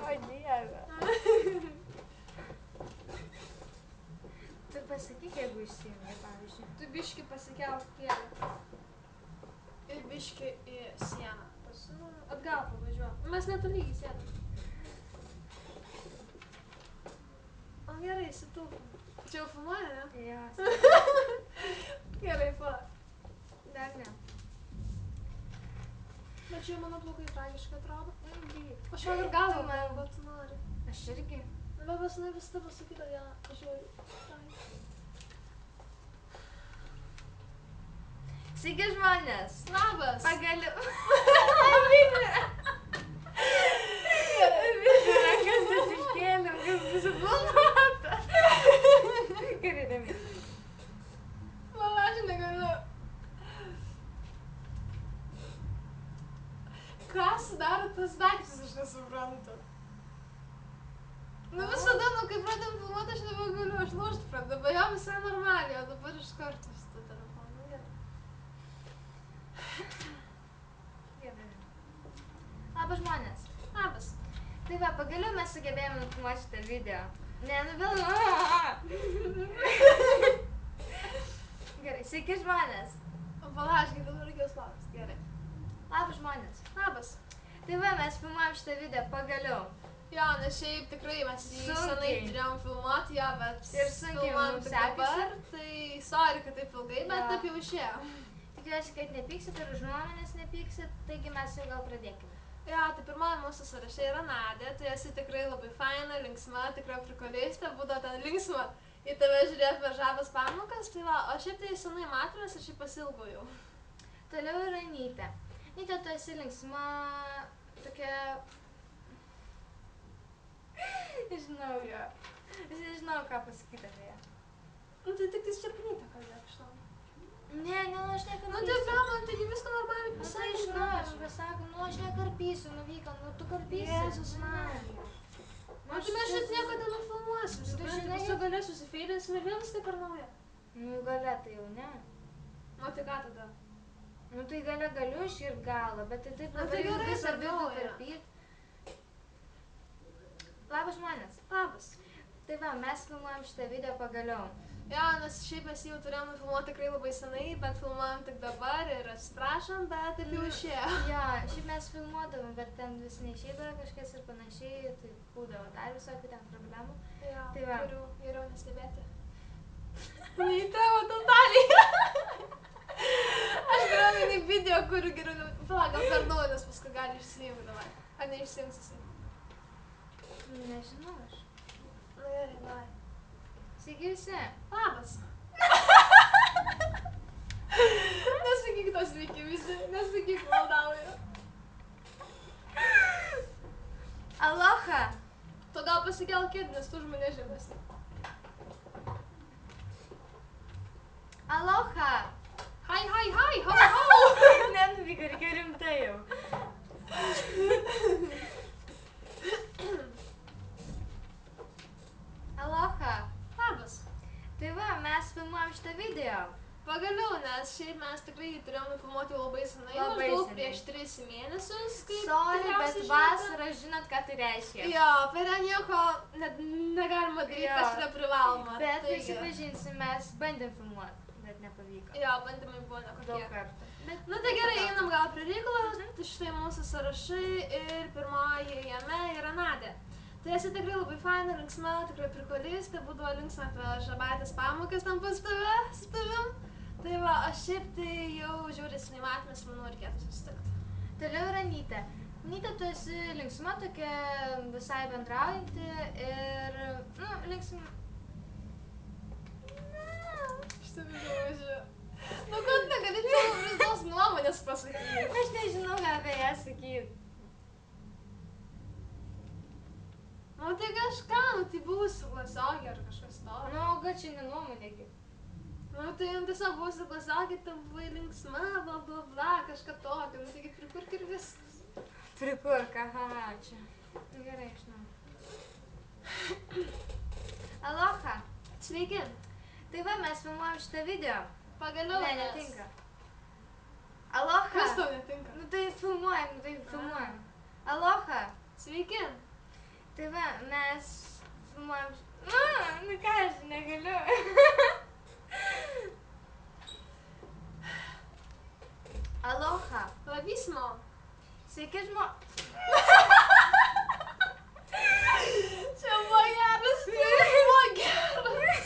O Dieve. Tu pasakyk, jeigu išsijungi, pavyzdžiui. Tu biški pasikelk kėlę. Ir biški į sieną. Atgal pavažiuok. Mes netolygiai sėdam. O gerai, įsitūpim. Čia jau filmuoja, ne? Jo. Gerai, pa. Dar ne. Bet čia mano plaukai tragiškai atrodo. Bijo. Aš jau ir galvą man, bet tu nori. Aš irgi. Bet pas jinai vis tavo sakyta, ja, aš jau... Sveiki žmonės. Labas. Pagaliau. Vidurį rankas iškėlėm, kaip suplanuota. Gerai, dami. Mama, aš negaliu. Ką sudaro tas daiktas, aš nesuprantu. Nu visada, nu kai pradėjom filmuoti, aš nebegaliu, aš lūžti pradedu, dabar jau visai normaliai, o dabar iš karto su tuo telefonu. Gerai. Labas žmonės. Labas. Tai va, pagaliau mes sugebėjome nufilmuoti šitą video. Ne, nu vėl. Gerai, sveiki žmonės. Pala, aš dabar reikės labas. Gerai. Labas žmonės. Labas. Tai va, mes filmuojam šitą video pagaliau. Jo, nes šiaip tikrai mes jį Sunkiai. senai turėjom filmuoti, jo, bet Ir sunkiai filmuojam mums tik sekasi. dabar, tai sorry, kad taip ilgai, bet Jo. taip jau išėjo. Tikiuosi, kad nepyksit ir už nuomonės nepyksit, taigi mes jau gal pradėkime. Jo, tai pirmoji mūsų sąraše yra Nadė, tu esi tikrai labai faina, linksma, tikrai prikolistė, būdavo ten linksma į tave žiūrėt per žabas pamokas, tai va, o šiaip tai senai matomės, aš jį pasilgau jau. Toliau yra Nytė. Nytė, tu esi linksma, tokia... Nežinau jo. Aš nežinau, ką pasakyti apie ją. Nu tai tik tai Stepunytė kalbėk iš tavo. Ne, aš nekarpysiu. Nu tai ką, man taigi viską normaliai Nu tai pasakė, žinau, aš pasakau, aš nekarpysiu, nuvyko, tu karpysi. Jėzus Marija. Nu tai mes šit nieko nenufilmuosim, supranti, žinai- visų galę susifeilinsim ir vėl viską per naują. Nu, gale tai jau ne. Nu tai ką tada? Nu tai gale galiu išgirt galą, bet tai taip Nu, tai labai gerai, visą per vidų naują. karpyt. Labas žmonės. Labas. Tai va, mes filmuojam šitą video pagaliau. Jo, nes šiaip mes jau turėjom nufilmuoti tikrai labai senai, bet filmuojam tik dabar ir atsiprašom, bet taip jau išėjo. Jo, šiaip mes filmuodavom, bet ten vis neišeidavo kažkas ir panašiai, tai būdavo dar visokių ten problemų. Jo, Tai va. kurių geriau nestebėti. Nei tavo totaliai. Aš turiu omeny video, kurių geriau ne... Pala, gal per naują, nes paskui gali išsijungti dabar. Ar neišsijungs jisai? Nežinau aš. Nu gerai, davai. Sveiki visi. Labas. Nesakyk to sveiki visi, nesakyk maldauju. Aloha. Tu gal pasikelk kėdę, nes tu už mane žemesnė. Aloha. Hai, hai, hai, hau, hau. Ne, nuvyko, reikia rimtai jau. Aloha. Labas. Tai va, mes filmuojam šitą video. Pagaliau, nes šiaip mes tikrai jį turėjom nufilmuoti jau labai senai, Labai maždaug senai. prieš 3 mėnesius, kaip Sorry, tikriausiai bet žinote. vasarą žinot, ką tai reiškia. Jo, per ją nieko negalima daryti, Jo. kas yra privaloma. Bet taigi. prisipažinsim, mes bandėm filmuoti, bet nepavyko. Jo, bandymai buvo nekokie. Daug kartų. Bet, Nu tai gerai, einam gal prie reikalo, tai štai mūsų sąrašai ir pirmoji jame yra Nadė. Tai esi tikrai labai faina, linksma, tikrai prikolistė, būdavo linksma apie žabaitės pamokas ten pas tave, su tavim. Tai va, aš šiaip tai jau žiūrės nematmės, manau, reikėtų susitikti. Toliau yra Nytė. Nytė, tu esi linksma, tokia visai bendraujanti ir, nu, linksma. Aš tave žaužiu. Nu, kad negali čia visos nuomonės pasakyti. Aš nežinau, ką apie ją sakyti. Nu tai kažką, nu tai buvusi klasiokė ar kažkas to. Nu, gal čia ne nuomonė kaip. Nu tai tiesiog buvusi klasiokė, ten buvai linksma, bla bla bla, kažką tokio, nu taigi prikurk ir viskas. Prikurk, aha, čia. Gerai, žinau. Aloha. Sveiki. Tai va, mes filmuojam šitą video. Pagaliau. Ne, nes- netinka. Aloha. Kas tau netinka? Nu tai filmuojam, A. Aloha. Sveiki. Tai va, mes filmuojam... Nu ką, aš negaliu. Aloha. Labysimo. Sveiki, Čia buvo geras, buvo geras.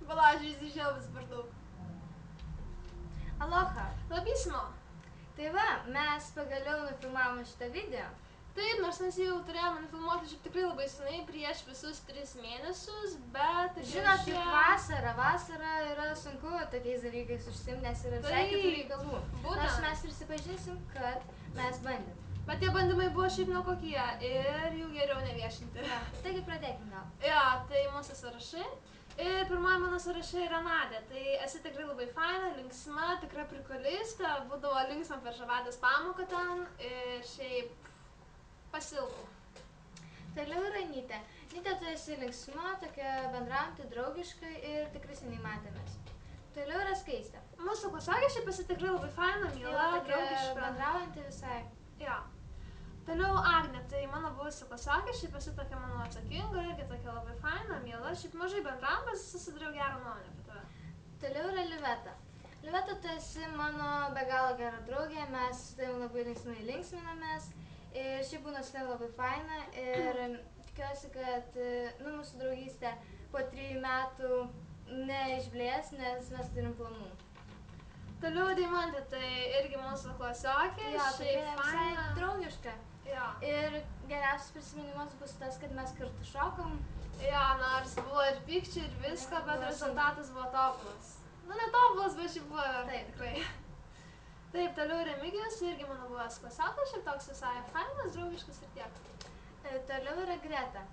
Balažiai įsižiaubęs per daug. Aloha. Labysimo. Tai va, mes pagaliau nufilmavome šitą video. Taip, nors mes jau turėjome nufilmuoti šiaip tikrai labai senai, prieš visus 3 mėnesius, bet... Žinot, juk vasara yra sunku tokiais dalykais užsiimti, nes yra visai kitų reikalų. Nors mes prisipažinsim, kad mes bandėm. Bet tie bandymai buvo šiaip nekokie ir jų geriau neviešinti. Ja, taigi pradėkim gal. Ja, tai mūsų sąrašai. Ir pirmoji mano sąraše yra Nadė. Tai esi tikrai labai faina, linksma, tikra prikolistė, būdavo linksma per žavatės pamoką ten ir šiaip pasilgau. Toliau yra Nytė. Nytė, tu esi linksma, tokia bendraujanti, draugiška ir tikrai seniai matėmės. Toliau yra Skaistė. Mūsų klasiokė šiaip esi tikrai labai faina, miela, draugiška. Bendraujanti visai. Ja. Toliau Agnė, tai mano buvusi klasiokė, šiaip esi tokia mano atsakinga, irgi tokia labai faina, miela, šiaip mažai bendravom, bet susidariau gerą nuomonę apie tave. Toliau yra Liveta. Liveta, tu esi mano be galo gera draugė, mes su tavim labai linksmai linksminamės ir šiaip būna su tavim labai faina ir tikiuosi, kad mūsų draugystė po 3 metų neišblės, nes mes turim planų. Toliau Deimantė, tai irgi mūsų klasiokė, šiaip faina. Draugiška. Ja. Ir geriausias prisiminimas bus tas, kad mes kartu šokom. Ja, nors buvo ir pykčių ir visko, bet rezultatas buvo tobulas. Nu, ne tobulas, bet šiaip buvo tikrai. Taip, toliau Remigijus, irgi mano buvęs klasiokas, šiaip toks visai fainas, draugiškas ir tiek. Toliau yra Greta.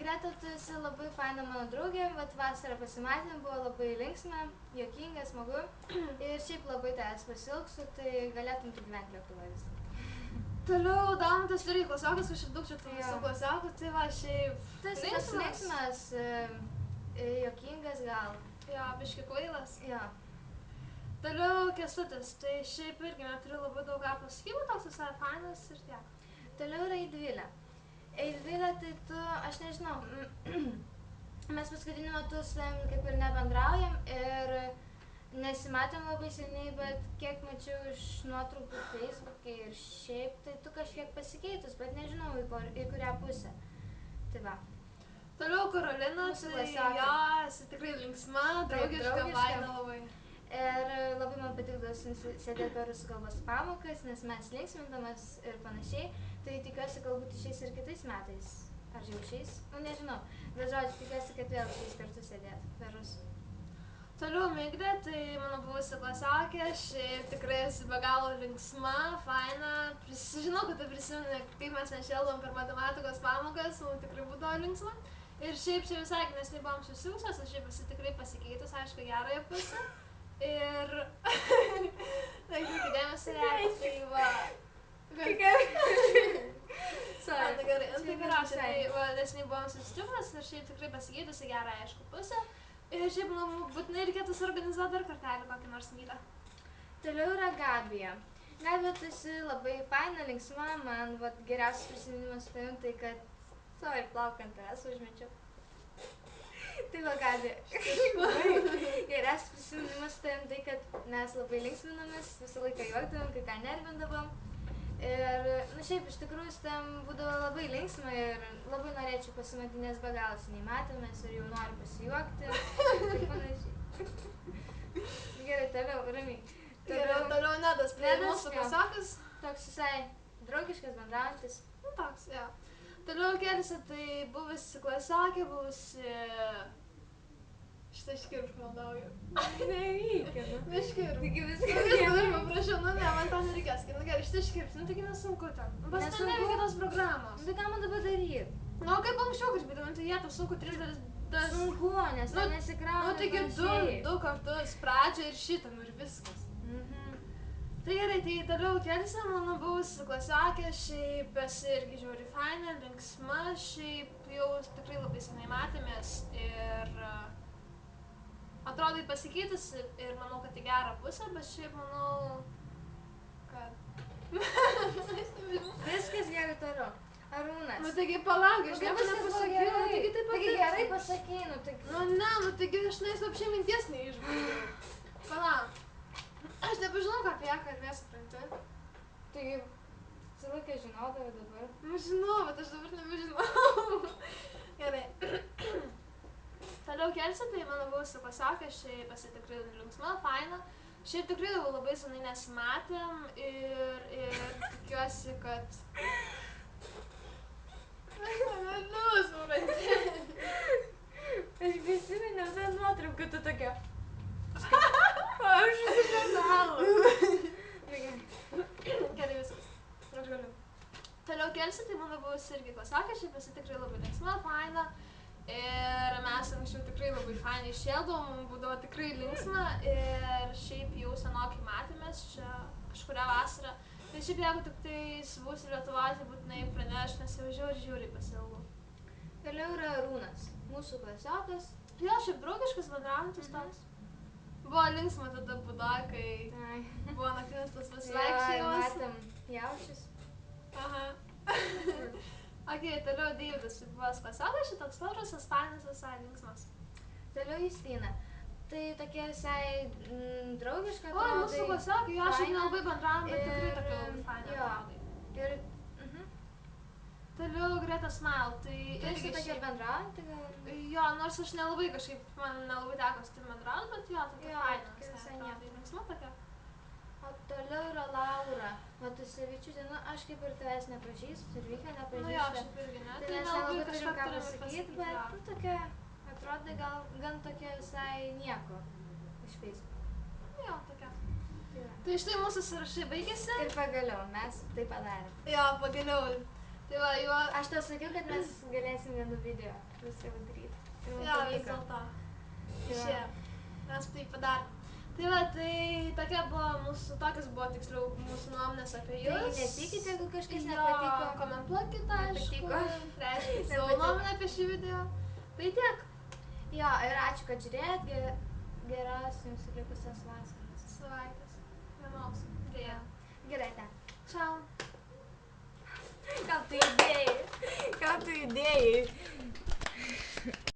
Greta, tu esi labai faina mano draugė, bet vasarą pasimatėm, buvo labai linksma, juokinga, smagu ir šiaip labai tavęs pasilgsiu, tai galėtum tu gyventi Lietuvoje visą. Toliau Daumantas irgi klasiokas, kažkaip daug čia tų visų klasiokų, tai va šiaip tu esi linksmas, juokingas gal. Jo, biški kvailas. Jo. Toliau Kęstutis, tai šiaip irgi neturiu labai daug ką pasakyti, toks visai fainas ir tiek. Toliau yra Eidvilė. Eidvilė, tai tu, aš nežinau, mes paskutiniu metu su tavim kaip ir nebendraujam ir nesimatėm labai seniai, bet kiek mačiau iš nuotraukų Facebook'e ir šiaip, tai tu kažkiek pasikeitus, bet nežinau į kurią pusę. Tai va. Toliau Karolina, tai jo, esi tikrai linksma, draugiška, faina labai. Ir labai man patikdavo sėdėti per rusų kalbos pamokas, nes mes linksmindamas ir panašiai. Tai tikiuosi, galbūt išeis ir kitais metais. Ar jau išeis? Nu, nežinau. Bet žodžiu, tikiuosi, kad vėl išeis kartu sėdėti per rusų. Toliau Miglė, tai mano buvusi klasiokė, šiaip tikrai esi be galo linksma, faina. Žinau, kad tu prisimeni, kaip mes nešėldom per matematikos pamokas, man tikrai būdavo linksma. Ir šiaip čia visai, nes nebuvom susivusios, aš šiaip esi tikrai pasikeitus, aišku, gerąją pusę. Ir... Nekreipti dėmesį, tai va... Sorry. Tai gerai, tai geriausia, tai va, nesiniai buvom susitikus ir šiaip tikrai pasikeitusi gerą, aišku, pusę. Ir šiaip, būtinai reikėtų suorganizuoti dar kartelį kokį nors mytą. Toliau yra Gabija. Gabija, tu esi labai faina, linksma, man geriausias prisiminimas su tavim, tai kad... Sorry, plauką ant tavęs užmečiau. Tai va, Gabija. Geriausias prisiminimas su tavim, tai kad mes labai linksminamės, visą laiką juokdavom, kai ką nervindavom. Ir, šiaip iš tikrųjų, su tavim būdavo labai linksma ir labai norėčiau pasimatyti, nes be galo seniai matėmės ir jau noriu pasijuokti ir panašiai. Gerai, toliau, ramiai. Toliau Nedas, tai mūsų klasiokas. Toks visai draugiškas, bendraujantis. Nu, toks, jo. Toliau Kelisa, tai buvusi klasiokė, buvusi... Šitą iškirpk, maldauju. Nereikia, nu. Iškirpk. Taigi viskas gerai. Paprašiau, nu ne, man tą nereikės. Nu gerai, šitą iškirpsi, nu taigi nesunku ten. Pas ten neveikia tos programos. Tai ką man dabar daryti? Nu, kaip anksčiau kažkaip, tai jie tau sunku 3 dalis... Sunku, nes ten nesikrauna. Nu, taigi 2 kartus, pradžią ir šitą, nu ir viskas. Tai gerai, tai toliau Kelisa, mano buvusi klasiokė, šiaip esi irgi žiauriai faina, linksma, šiaip jau tikrai labai senai matėmės ir atrodo atrodai pasikeitusi ir manau, kad į gerą pusę, bet šiaip manau, kad... Viskas gerai toliau. Arūnas. Nu taigi palauk, aš Nu, nieko viskas buvo nepasakiau, gerai. taigi taip pat... Taigi gerai pasakei, nu tai... Nu ne, nu taigi aš neslapčiai minties neišbaigiau. Palauk. Aš nebežinau, ką apie ją kalbės, supranti. Taigi, visą laiką žinodavai dabar. Nu žinau, bet aš dabar nebežinau. Gerai. Toliau Kelsė, tai mano buvusi klasiokė, šiaip esi tikrai linksma, faina. Šiaip tikrai labai senai nesimatėm ir tikiuosi, kad... Nu, supranti. Aš prisiminiau tą nuotrauką, tu tokia. Aš esu metalu. Gerai, viskas. Aš galiu. Toliau Kelsė, tai mano buvusi irgi klasiokė, šiaip esi tikrai labai linksma, faina. Ir mes anksčiau tikrai labai fainai šėldavom, būdavo tikrai linksma ir šiaip jau senokai matėmės čia kažkurią vasarą. Tai šiaip jeigu tik tai būsi Lietuvoje, tai būtinai praneš, nes jau žiauriai pasiilgau. Toliau yra Arūnas, mūsų klasiokas. Jo, šiaip draugiškas bendraujantis toks. Buvo linksma tada būdoj, kai Ai. buvo naktinis tas Jo, pasivaikščiojimas. matėm jaučius. Aha. Ok, toliau Deividas, tai buvo klasiokas, šitoks paprastas, fainas, visai linksmas. Toliau Justina. Tai tokia visai draugiška. Oi, mūsų klasiokai, jo, šiaip nelabai bendravom, bet tikrai tokia labai Ir- faina jo. atrodai. Ir Toliau Greta Smile, tai irgi irgi tokia šiaip... bendraujanti gal. Jo, nors aš nelabai kažkaip, man nelabai teko su tim bendrauti, bet jo, tokia Jo, faina. tokia visai atrodai, nieko. linksma tokia. O toliau yra Laura. Matusevičiūtė, nu aš kaip ir tavęs nepažįstu, ir Vika Nu jo, nepažįstu. šiaip irgi ne. Tai mes nelabai turim ką turim ir pasakyti, bet jo. nu, tokia, atrodo gan tokia visai nieko iš Facebook'o. Jo, tokia. Tai va. Tai štai mūsų sąrašai baigėsi. Ir pagaliau mes tai padarėm. Jo, pagaliau. Tai va, jo... Aš tau sakiau, kad mes galėsim vienu video viską padaryti. Ir mums Jo, vis pavyko. dėlto. Tai va. Išėjo. Mes tai padarėm. Tai va, tai tokia buvo mūsų, tokios buvo tiksliau mūsų nuomonės apie Tai jūs. nesakykite, jeigu kažkas Jo, nepatiko. komentuokite, aišku. Nepatiko. Reiškia savo Nepatiko. nuomonę apie šį video. Tai tiek. Jo, ir ačiū, kad žiūrėjot. Geros jums likusios vasaros. Savaitės. Vienos. Dėja. Gerai, ten. Ciao. Ką tu idėjai? Ką tu idėjai?